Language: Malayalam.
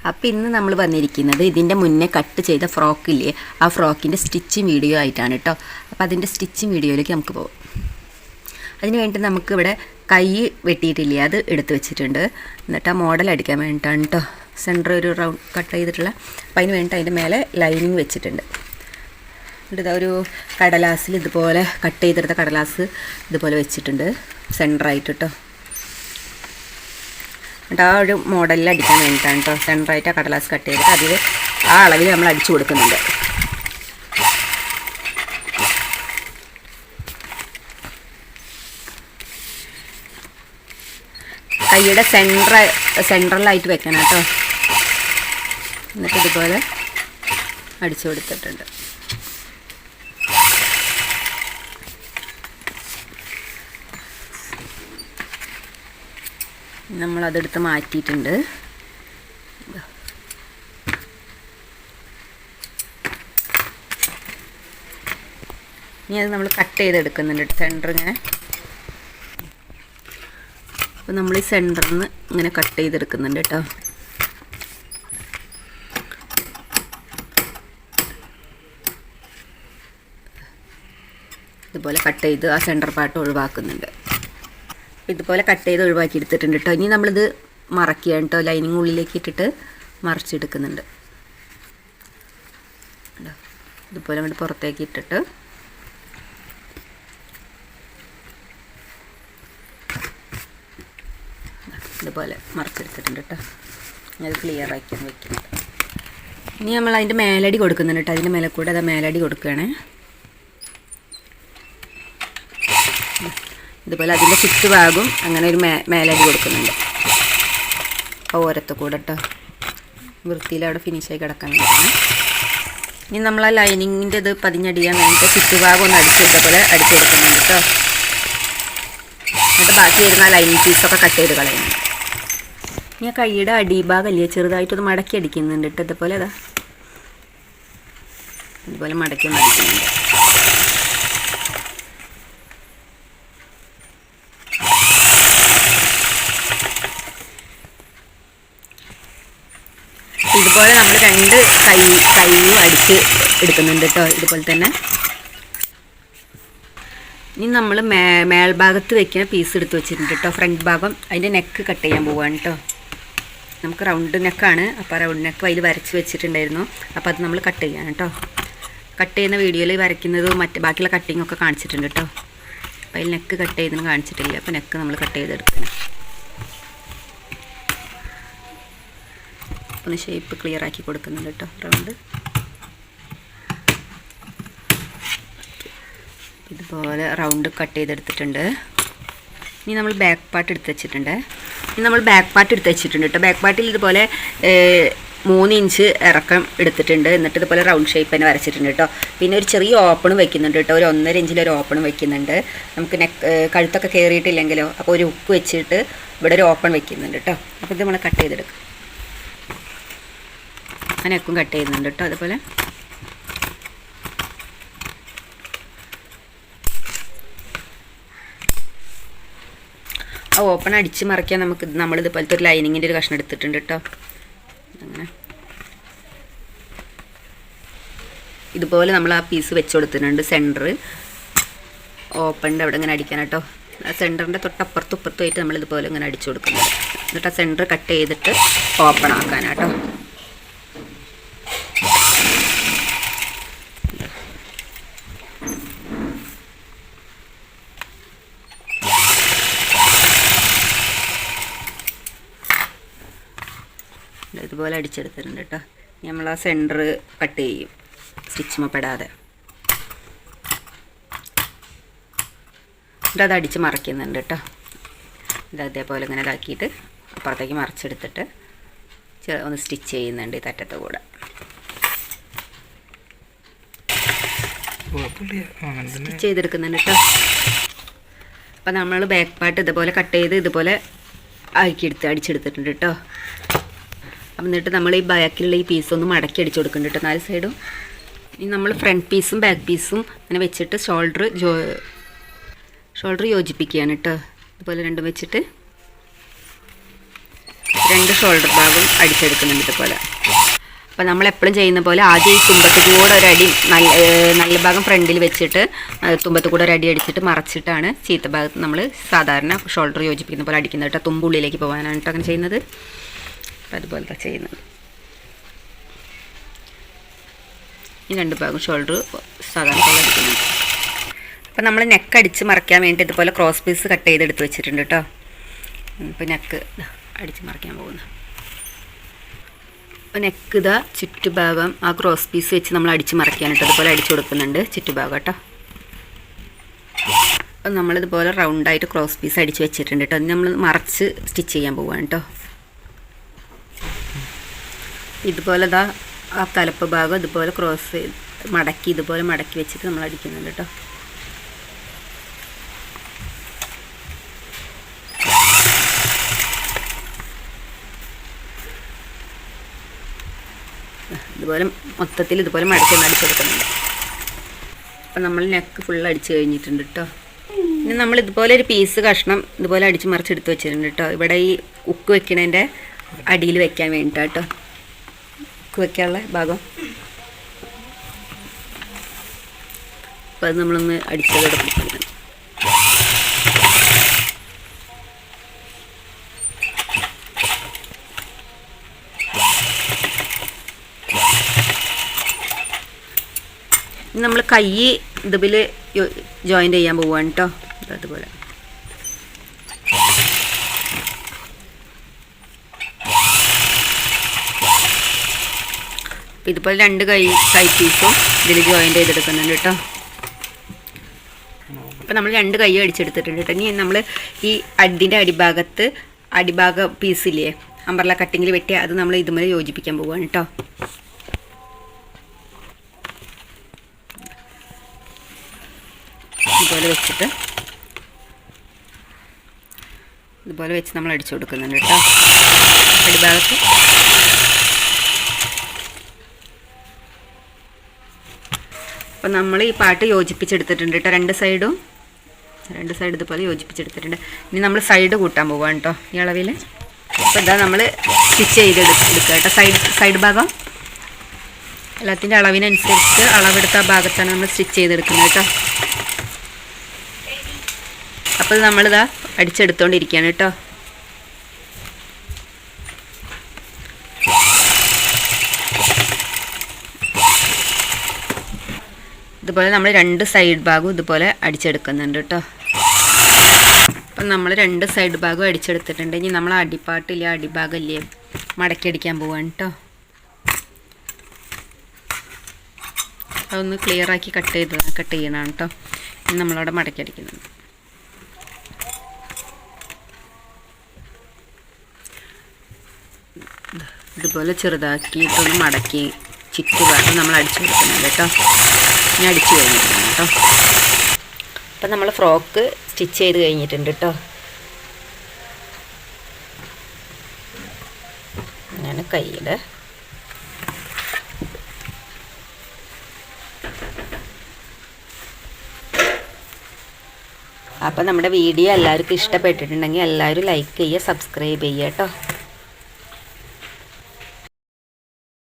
അപ്പോൾ ഇന്ന് നമ്മൾ വന്നിരിക്കുന്നത് ഇതിൻ്റെ മുന്നേ കട്ട് ചെയ്ത ഫ്രോക്കില്ലേ, ആ ഫ്രോക്കിൻ്റെ സ്റ്റിച്ചിങ് വീഡിയോ ആയിട്ടാണ് കേട്ടോ. അപ്പോൾ അതിൻ്റെ സ്റ്റിച്ചിങ് വീഡിയോയിലേക്ക് നമുക്ക് പോകാം. അതിന് വേണ്ടി നമുക്കിവിടെ കൈ വെട്ടിയിട്ടില്ലേ, അത് എടുത്ത് വെച്ചിട്ടുണ്ട്. എന്നിട്ട് ആ മോഡൽ അടിക്കാൻ വേണ്ടിയിട്ടാണ് കേട്ടോ. സെൻറ്റർ ഒരു റൗണ്ട് കട്ട് ചെയ്തിട്ടുള്ള. അപ്പോൾ അതിന് വേണ്ടിയിട്ട് അതിൻ്റെ മേലെ ലൈനിങ് വെച്ചിട്ടുണ്ട്. എന്നിട്ട് ഇതാ ഒരു കടലാസിൽ ഇതുപോലെ കട്ട് ചെയ്തെടുത്ത കടലാസ് ഇതുപോലെ വെച്ചിട്ടുണ്ട് സെൻറ്ററായിട്ട് കേട്ടോ. എന്നിട്ട് ആ ഒരു മോഡലിൽ അടിക്കാൻ വേണ്ടിയിട്ടാണ് കേട്ടോ. സെൻറ്ററായിട്ട് ആ കടലാസ് കട്ട് ചെയ്തിട്ട് അതിൽ ആ അളവിൽ നമ്മൾ അടിച്ചു കൊടുക്കുന്നുണ്ട്. കൈയുടെ സെൻട്രലായിട്ട് വെക്കണം കേട്ടോ. എന്നിട്ട് ഇതുപോലെ അടിച്ചു കൊടുത്തിട്ടുണ്ട്. നമ്മളതെടുത്ത് മാറ്റിയിട്ടുണ്ട്. ഇനി അത് നമ്മൾ കട്ട് ചെയ്തെടുക്കുന്നുണ്ട് സെൻറ്റർ ഇങ്ങനെ. അപ്പോൾ നമ്മൾ ഈ സെൻറ്ററിൽ നിന്ന് ഇങ്ങനെ കട്ട് ചെയ്തെടുക്കുന്നുണ്ട് കേട്ടോ. ഇതുപോലെ കട്ട് ചെയ്ത് ആ സെൻറ്റർ പാർട്ട് ഒഴിവാക്കുന്നുണ്ട്. ഇതുപോലെ കട്ട് ചെയ്ത് ഒഴിവാക്കി എടുത്തിട്ടുണ്ട് കേട്ടോ. ഇനി നമ്മളിത് മറക്കുകയാണ് കേട്ടോ. ലൈനിങ് ഉള്ളിലേക്ക് ഇട്ടിട്ട് മറിച്ചെടുക്കുന്നുണ്ട്. ഇതുപോലെ അങ്ങോട്ട് പുറത്തേക്ക് ഇട്ടിട്ട് ഇതുപോലെ മറിച്ചെടുത്തിട്ടുണ്ട് കേട്ടോ. അത് ക്ലിയർ ആക്കിയാണ് വെക്കുന്നത്. ഇനി നമ്മൾ അതിൻ്റെ മേലടി കൊടുക്കുന്നുണ്ട് കേട്ടോ. അതിൻ്റെ മേലെ കൂടെ അത് മേലടി കൊടുക്കുകയാണ്. ഇതുപോലെ അതിൻ്റെ ചുറ്റുഭാഗം അങ്ങനെ ഒരു മേലടി കൊടുക്കുന്നുണ്ട്. ഓരത്ത് കൂടെ കേട്ടോ. വൃത്തിയിൽ അവിടെ ഫിനിഷായി കിടക്കാൻ വേണ്ടിയിട്ടാണ്. ഇനി നമ്മൾ ആ ലൈനിങ്ങിൻ്റെ ഇത് പതിഞ്ഞടിയാൻ വേണ്ടിയിട്ട് ചുറ്റുഭാഗം ഒന്ന് ഇതേപോലെ അടിച്ചു കൊടുക്കുന്നുണ്ട് കേട്ടോ. എന്നിട്ട് ബാക്കി വരുന്ന ലൈനിങ് പീസൊക്കെ കട്ട് ചെയ്ത് കളയുന്നുണ്ട്. ഞാൻ കൈയുടെ അടിഭാഗമല്ലേ ചെറുതായിട്ടൊന്ന് മടക്കി അടിക്കുന്നുണ്ട് കേട്ടോ. ഇതുപോലെ അതാ ഇതുപോലെ മടക്കി അടിക്കുന്നുണ്ട്. ഇതുപോലെ നമ്മൾ രണ്ട് കൈയും അടിച്ച് എടുക്കുന്നുണ്ട് കേട്ടോ. ഇതുപോലെ തന്നെ. ഇനി നമ്മൾ മേൽഭാഗത്ത് വെക്കുന്ന പീസ് എടുത്ത് വെച്ചിട്ടുണ്ട് കേട്ടോ. ഫ്രണ്ട് ഭാഗം അതിൻ്റെ നെക്ക് കട്ട് ചെയ്യാൻ പോവുകയാണ് കേട്ടോ. നമുക്ക് റൗണ്ട് നെക്കാണ്. അപ്പോൾ റൗണ്ട് നെക്ക് അതിൽ വരച്ച് വെച്ചിട്ടുണ്ടായിരുന്നു. അപ്പോൾ അത് നമ്മൾ കട്ട് ചെയ്യാൻ കേട്ടോ. കട്ട് ചെയ്യുന്ന വീഡിയോയിൽ വരയ്ക്കുന്നതും ബാക്കിയുള്ള കട്ടിങ്ങൊക്കെ കാണിച്ചിട്ടുണ്ട് കേട്ടോ. അപ്പോൾ അതിൽ നെക്ക് കട്ട് ചെയ്തൊന്നും കാണിച്ചിട്ടില്ല. അപ്പോൾ നെക്ക് നമ്മൾ കട്ട് ചെയ്തെടുക്കണം. ഒന്ന് ഷേപ്പ് ക്ലിയർ ആക്കി കൊടുക്കുന്നുണ്ട് കേട്ടോ. റൗണ്ട് ഇതുപോലെ റൗണ്ട് കട്ട് ചെയ്തെടുത്തിട്ടുണ്ട്. ഇനി നമ്മൾ ബാക്ക് പാർട്ട് എടുത്ത് വെച്ചിട്ടുണ്ട്. കേട്ടോ. ബാക്ക് പാർട്ടിൽ ഇതുപോലെ 3 ഇഞ്ച് ഇറക്കം എടുത്തിട്ടുണ്ട്. എന്നിട്ട് ഇതുപോലെ റൗണ്ട് ഷേപ്പ് തന്നെ വരച്ചിട്ടുണ്ട് കേട്ടോ. പിന്നെ ഒരു ചെറിയ ഓപ്പണും വെക്കുന്നുണ്ട് കേട്ടോ. ഒരു 1.5 ഇഞ്ചിലൊരു ഓപ്പണും വെക്കുന്നുണ്ട്. നമുക്ക് കഴുത്തൊക്കെ കയറിയിട്ടില്ലെങ്കിലോ അപ്പോൾ ഒരു ഹുക്ക് വെച്ചിട്ട് ഇവിടെ ഒരു ഓപ്പൺ വെക്കുന്നുണ്ട് കേട്ടോ. അപ്പോൾ ഇത് നമ്മൾ കട്ട് ചെയ്തെടുക്കും. ആ നെക്കും കട്ട് ചെയ്യുന്നുണ്ട് കേട്ടോ. അതുപോലെ ആ ഓപ്പൺ അടിച്ച് മറിക്കാൻ നമ്മളിതുപോലത്തെ ഒരു ലൈനിങ്ങിൻ്റെ ഒരു കഷ്ണം എടുത്തിട്ടുണ്ട് കേട്ടോ. അങ്ങനെ ഇതുപോലെ നമ്മൾ ആ പീസ് വെച്ച് കൊടുത്തിട്ടുണ്ട്. സെൻറ്റർ ഓപ്പണിൻ്റെ അവിടെ ഇങ്ങനെ അടിക്കാൻ കേട്ടോ. ആ സെൻറ്ററിൻ്റെ തൊട്ടപ്പുറത്തും ഇപ്പുറത്തുമായിട്ട് നമ്മളിതുപോലെ ഇങ്ങനെ അടിച്ചു കൊടുക്കുന്നുണ്ട്. എന്നിട്ട് ആ സെൻറ്റർ കട്ട് ചെയ്തിട്ട് ഓപ്പൺ ആക്കാനാട്ടോ. ഇതുപോലെ അടിച്ചെടുത്തിട്ടുണ്ട് കേട്ടോ. നമ്മൾ ആ സെൻറ്റർ കട്ട് ചെയ്യും സ്റ്റിച്ച് പെടാതെ. എന്നിട്ട് അത് അടിച്ച് മറിക്കുന്നുണ്ട് കേട്ടോ. അതേപോലെ ഇങ്ങനെ ഇതാക്കിയിട്ട് അപ്പുറത്തേക്ക് മറിച്ചെടുത്തിട്ട് ഒന്ന് സ്റ്റിച്ച് ചെയ്യുന്നുണ്ട് ഈ തറ്റത്ത് കൂടെ. സ്റ്റിച്ച് ചെയ്തെടുക്കുന്നുണ്ട് കേട്ടോ. അപ്പം നമ്മൾ ബാക്ക് പാർട്ട് ഇതുപോലെ കട്ട് ചെയ്ത് ഇതുപോലെ അടിച്ചെടുത്തിട്ടുണ്ട് കേട്ടോ. എന്നിട്ട് നമ്മൾ ഈ ബാക്കിലുള്ള ഈ പീസൊന്ന് മടക്കി അടിച്ചു കൊടുക്കുന്നുണ്ട് കേട്ടോ 4 സൈഡും. ഇനി നമ്മൾ ഫ്രണ്ട് പീസും ബാക്ക് പീസും അങ്ങനെ വെച്ചിട്ട് ഷോൾഡർ യോജിപ്പിക്കുകയാണ് കേട്ടോ. ഇതുപോലെ രണ്ടും വെച്ചിട്ട് രണ്ട് ഷോൾഡർ ഭാഗം അടിച്ചെടുക്കുന്നുണ്ട് ഇതുപോലെ. അപ്പോൾ നമ്മളെപ്പോഴും ചെയ്യുന്ന പോലെ ആദ്യം ഈ തുമ്പത്ത് കൂടെ ഒരടി നല്ല ഭാഗം ഫ്രണ്ടിൽ വെച്ചിട്ട് തുമ്പത്ത് കൂടെ ഒരടി അടിച്ചിട്ട് മറച്ചിട്ടാണ് ചീത്ത ഭാഗത്ത് നമ്മൾ സാധാരണ ഷോൾഡർ യോജിപ്പിക്കുന്ന പോലെ അടിക്കുന്നത് കേട്ടോ. തുമ്പുള്ളിലേക്ക് പോകാനാണ് കേട്ടോ അങ്ങനെ ചെയ്യുന്നത്. അപ്പോൾ അതുപോലത്തെ ചെയ്യുന്നത്. ഈ രണ്ട് ഭാഗം ഷോൾഡർ സാധാരണ പോലെ അടിക്കുന്നുണ്ട്. അപ്പോൾ നമ്മൾ നെക്ക് അടിച്ച് മറയ്ക്കാൻ വേണ്ടി ഇതുപോലെ ക്രോസ് പീസ് കട്ട് ചെയ്തെടുത്ത് വെച്ചിട്ടുണ്ട് കേട്ടോ. ഇപ്പോൾ നെക്ക് അടിച്ച് മറയ്ക്കാൻ പോകുന്നു. അപ്പോൾ നെക്ക് ഇതാ ചുറ്റുഭാഗം ആ ക്രോസ് പീസ് വെച്ച് നമ്മൾ അടിച്ച് മറയ്ക്കാനിട്ട് അതുപോലെ അടിച്ചു കൊടുക്കുന്നുണ്ട് ചുറ്റുഭാഗം കേട്ടോ. അപ്പം നമ്മളിതുപോലെ റൗണ്ടായിട്ട് ക്രോസ് പീസ് അടിച്ച് വെച്ചിട്ടുണ്ട് കേട്ടോ. അത് നമ്മൾ മറച്ച് സ്റ്റിച്ച് ചെയ്യാൻ പോവുകയാണ് കേട്ടോ. ഇതുപോലെ ഇതാ ആ തലപ്പ് ഭാഗം ഇതുപോലെ ക്രോസ് ഇതുപോലെ മടക്കി വെച്ചിട്ട് നമ്മൾ അടിക്കുന്നുണ്ട് കേട്ടോ. ഇതുപോലെ മൊത്തത്തിൽ ഇതുപോലെ മടക്കി അടിച്ചെടുക്കുന്നുണ്ട്. അപ്പം നമ്മൾ നെക്ക് ഫുൾ അടിച്ച് കഴിഞ്ഞിട്ടുണ്ട് കേട്ടോ. ഇനി നമ്മൾ ഇതുപോലെ ഒരു പീസ് കഷ്ണം ഇതുപോലെ അടിച്ച് മറിച്ചെടുത്ത് വെച്ചിട്ടുണ്ട് കേട്ടോ. ഇവിടെ ഈ ഉക്ക് വെക്കണതിൻ്റെ അടിയിൽ വെക്കാൻ വേണ്ടിയിട്ടാണ് കേട്ടോ. ഉക്ക് വെക്കാനുള്ള ഭാഗം. അപ്പോൾ അത് നമ്മളൊന്ന് അടിച്ചെടുക്കുന്നുണ്ട്. നമ്മൾ കൈ ഇതിൽ ജോയിൻ്റ് ചെയ്യാൻ പോവുകയാണ് കേട്ടോ. അതുപോലെ ഇതുപോലെ രണ്ട് കൈ പീസും ഇതിൽ ജോയിൻ്റ് ചെയ്തെടുക്കുന്നുണ്ട് കേട്ടോ. അപ്പോൾ നമ്മൾ രണ്ട് കൈ അടിച്ചെടുത്തിട്ടുണ്ട് കേട്ടോ. ഇനി നമ്മൾ ഈ അടിൻ്റെ അടിഭാഗ പീസില്ലേ അമ്പർല കട്ടിങ്ങിൽ വെട്ടി അത് നമ്മൾ ഇതുപോലെ യോജിപ്പിക്കാൻ പോവുകയാണ് കേട്ടോ. ഇതുപോലെ വെച്ച് നമ്മൾ അടിച്ചു കൊടുക്കുന്നുണ്ട് കേട്ടോ അടിഭാഗത്ത്. അപ്പം നമ്മൾ ഈ പാട്ട് യോജിപ്പിച്ചെടുത്തിട്ടുണ്ട് കേട്ടോ. രണ്ട് സൈഡ് ഇതുപോലെ യോജിപ്പിച്ചെടുത്തിട്ടുണ്ട്. ഇനി നമ്മൾ സൈഡ് കൂട്ടാൻ പോവാണ് കേട്ടോ ഈ അളവിൽ. അപ്പോൾ ഇതാ നമ്മൾ സ്റ്റിച്ച് ചെയ്തെടുക്കുക കേട്ടോ. സൈഡ് ഭാഗം എല്ലാത്തിൻ്റെ അളവിനനുസരിച്ച് അളവെടുത്ത ആ ഭാഗത്താണ് നമ്മൾ സ്റ്റിച്ച് ചെയ്തെടുക്കുന്നത് കേട്ടോ. അപ്പോൾ നമ്മളിതാ അടിച്ചെടുത്തോണ്ടിരിക്കുകയാണ് കേട്ടോ. ഇതുപോലെ നമ്മൾ രണ്ട് സൈഡ് ഭാഗവും ഇതുപോലെ അടിച്ചെടുക്കുന്നുണ്ട് കേട്ടോ. അപ്പം നമ്മൾ രണ്ട് സൈഡ് ഭാഗവും അടിച്ചെടുത്തിട്ടുണ്ട്. ഇനി നമ്മൾ അടിഭാഗം ഇല്ലേ മടക്കി അടിക്കാൻ പോവാണ് കേട്ടോ. അതൊന്ന് ക്ലിയറാക്കി കട്ട് ചെയ്യണം കേട്ടോ. ഇനി നമ്മളവിടെ മടക്കി അടിക്കുന്നുണ്ട്. ഇതുപോലെ ചെറുതാക്കിയിട്ടൊന്ന് മടക്കി ചുറ്റുഭാഗം നമ്മൾ അടിച്ചു കൊടുക്കുന്നുണ്ട് കേട്ടോ. ഞാൻ അടിച്ചു കഴിഞ്ഞിട്ടുണ്ട് കേട്ടോ. അപ്പം നമ്മൾ ഫ്രോക്ക് സ്റ്റിച്ച് ചെയ്ത് കഴിഞ്ഞിട്ടുണ്ട് കേട്ടോ. അങ്ങനെ കയ്യിൽ അപ്പം നമ്മുടെ വീഡിയോ എല്ലാവർക്കും ഇഷ്ടപ്പെട്ടിട്ടുണ്ടെങ്കിൽ എല്ലാവരും ലൈക്ക് ചെയ്യുക, സബ്സ്ക്രൈബ് ചെയ്യുക കേട്ടോ.